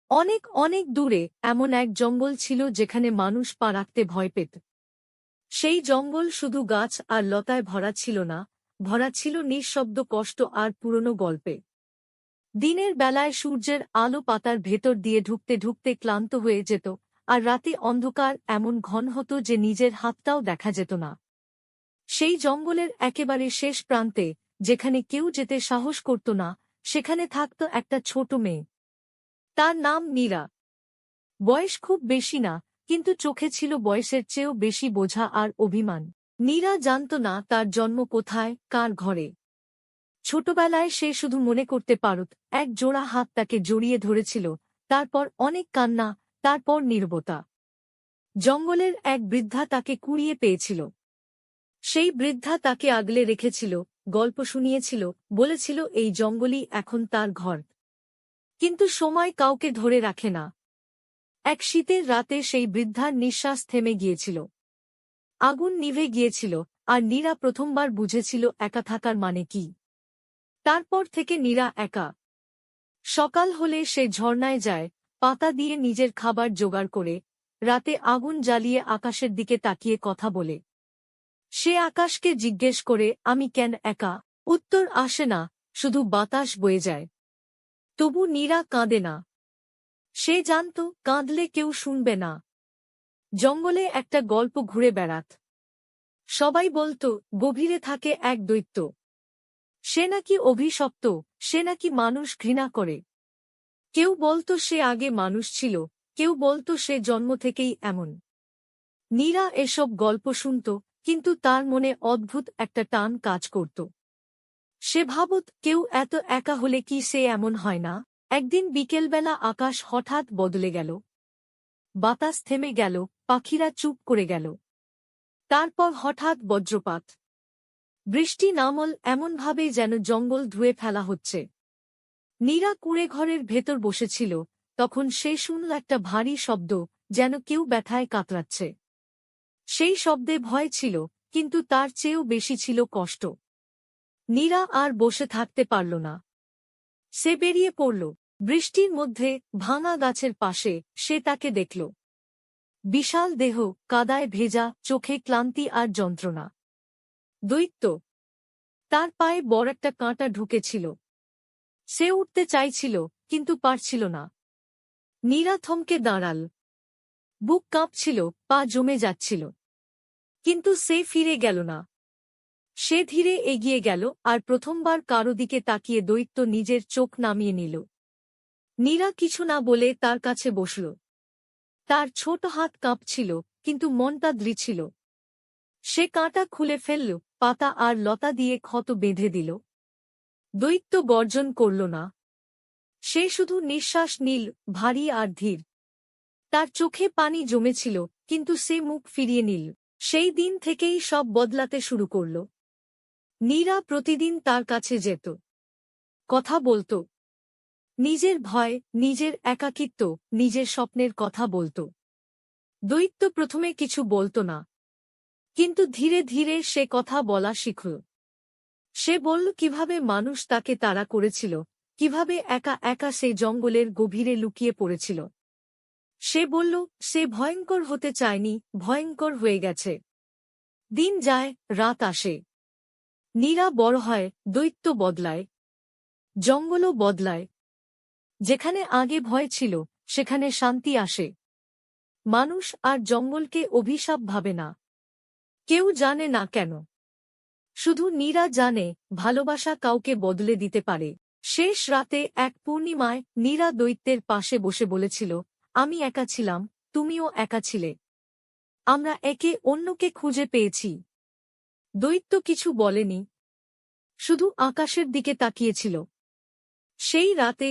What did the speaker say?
অনেক অনেক দূরে এমন এক জঙ্গল ছিল যেখানে মানুষ পা রাখতে ভয় পেত। সেই জঙ্গল শুধু গাছ আর লতায় ভরা ছিল না, ভরা ছিল নিঃশব্দ কষ্ট আর পুরনো গল্পে। দিনের বেলায় সূর্যের আলো পাতার ভেতর দিয়ে ঢুকতে ঢুকতে ক্লান্ত হয়ে যেত, আর রাতে অন্ধকার এমন ঘন হতো যে নিজের হাতটাও দেখা যেত না। সেই জঙ্গলের একেবারে শেষ প্রান্তে, যেখানে কেউ যেতে সাহস করত না, সেখানে থাকত একটা ছোট মেয়ে। তার নাম নীরা। বয়স খুব বেশি না, কিন্তু চোখে ছিল বয়সের চেয়েও বেশি বোঝা আর অভিমান। নীরা জানত না তার জন্ম কোথায়, কার ঘরে। ছোটবেলায় সে শুধু মনে করতে পারত, এক জোড়া হাত তাকে জড়িয়ে ধরেছিল, তারপর অনেক কান্না, তারপর নীরবতা। জঙ্গলের এক বৃদ্ধা তাকে কুড়িয়ে পেয়েছিল। সেই বৃদ্ধা তাকে আগলে রেখেছিল, গল্প শুনিয়েছিল, বলেছিল এই জঙ্গলই এখন তার ঘর। কিন্তু সময় কাউকে ধরে রাখে না। এক শীতের রাতে সেই বৃদ্ধার নিঃশ্বাস থেমে গিয়েছিল। আগুন নিভে গিয়েছিল, আর নীরা প্রথমবার বুঝেছিল একা থাকার মানে কি। তারপর থেকে নীরা একা। সকাল হলে সে ঝর্ণায় যায়, পাতা দিয়ে নিজের খাবার জোগাড় করে, রাতে আগুন জ্বালিয়ে আকাশের দিকে তাকিয়ে কথা বলে। সে আকাশকে জিজ্ঞেস করে, আমি কেন একা? উত্তর আসে না, শুধু বাতাস বয়ে যায়। তবু নীরা কাঁদে না। সে জানত কাঁদলে কেউ শুনবে না। জঙ্গলে একটা গল্প ঘুরে বেড়াত। সবাই বলত গভীরে থাকে এক দৈত্য। সে নাকি অভিশপ্ত, সে নাকি মানুষ ঘৃণা করে। কেউ বলত সে আগে মানুষ ছিল, কেউ বলত সে জন্ম থেকেই এমন। নীরা এসব গল্প শুনত, কিন্তু তার মনে অদ্ভুত একটা টান কাজ করত। সে ভাবত কেউ এত একা হলে কি সে এমন হয় না। একদিন বিকেলবেলা আকাশ হঠাৎ বদলে গেল। বাতাস থেমে গেল, পাখিরা চুপ করে গেল। তারপর হঠাৎ বজ্রপাত। বৃষ্টি নামল এমনভাবে যেন জঙ্গল ধুয়ে ফেলা হচ্ছে। নীরা কুঁড়ে ঘরের ভেতর বসেছিল, তখন সে শুনল একটা ভারী শব্দ, যেন কেউ ব্যথায় কাতরাচ্ছে। সেই শব্দে ভয় ছিল, কিন্তু তার চেয়েও বেশি ছিল কষ্ট। নীরা আর বসে থাকতে পারল না। সে বেরিয়ে পড়ল। বৃষ্টির মধ্যে ভাঙা গাছের পাশে সে তাকে দেখল। বিশাল দেহ, কাদায় ভেজা, চোখে ক্লান্তি আর যন্ত্রণা। দৈত্য। তার পায়ে বড় একটা কাঁটা ঢুকেছিল। সে উঠতে চাইছিল, কিন্তু পারছিল না। নীরা থমকে দাঁড়াল। বুক কাঁপছিল, পা জমে যাচ্ছিল। কিন্তু সে ফিরে গেল না। সে ধীরে এগিয়ে গেল, আর প্রথমবার কারো দিকে তাকিয়ে দৈত্য নিজের চোখ নামিয়ে নিল। নীরা কিছু না বলে তার কাছে বসল। তার ছোট হাত কাঁপছিল, কিন্তু মনটা দৃঢ় ছিল। সে কাঁটা খুলে ফেলল, পাতা আর লতা দিয়ে ক্ষত বেঁধে দিল। দৈত্য গর্জন করল না। সে শুধু নিঃশ্বাস নিল, ভারী আর ধীর। তার চোখে পানি জমেছিল, কিন্তু সে মুখ ফিরিয়ে নিল। সেই দিন থেকেই সব বদলাতে শুরু করল। নীরা প্রতিদিন তার কাছে যেত। কথা বলত। নিজের ভয়, নিজের একাকিত্ব, নিজের স্বপ্নের কথা বলত। দৈত্য প্রথমে কিছু বলত না। কিন্তু ধীরে ধীরে সে কথা বলা শিখল। সে বলল কিভাবে মানুষ তাকে তাড়া করেছিল, কিভাবে একা একা সে জঙ্গলের গভীরে লুকিয়ে পড়েছিল। সে বলল সে ভয়ঙ্কর হতে চায়নি, ভয়ঙ্কর হয়ে গেছে। দিন যায়, রাত আসে। নীরা বড় হয়, দৈত্য বদলায়। জঙ্গলও বদলায়। যেখানে আগে ভয় ছিল, সেখানে শান্তি আসে। মানুষ আর জঙ্গলকে অভিশাপ ভাবে না। কেউ জানে না কেন। শুধু নীরা জানে, ভালোবাসা কাউকে বদলে দিতে পারে। শেষ রাতে এক পূর্ণিমায় নীরা দৈত্যের পাশে বসে বলেছিল, আমি একা ছিলাম, তুমিও একা ছিলে। আমরা একে অন্যকে খুঁজে পেয়েছি। দৈত্য কিছু বলেনি, শুধু আকাশের দিকে তাকিয়েছিল। সেই রাতে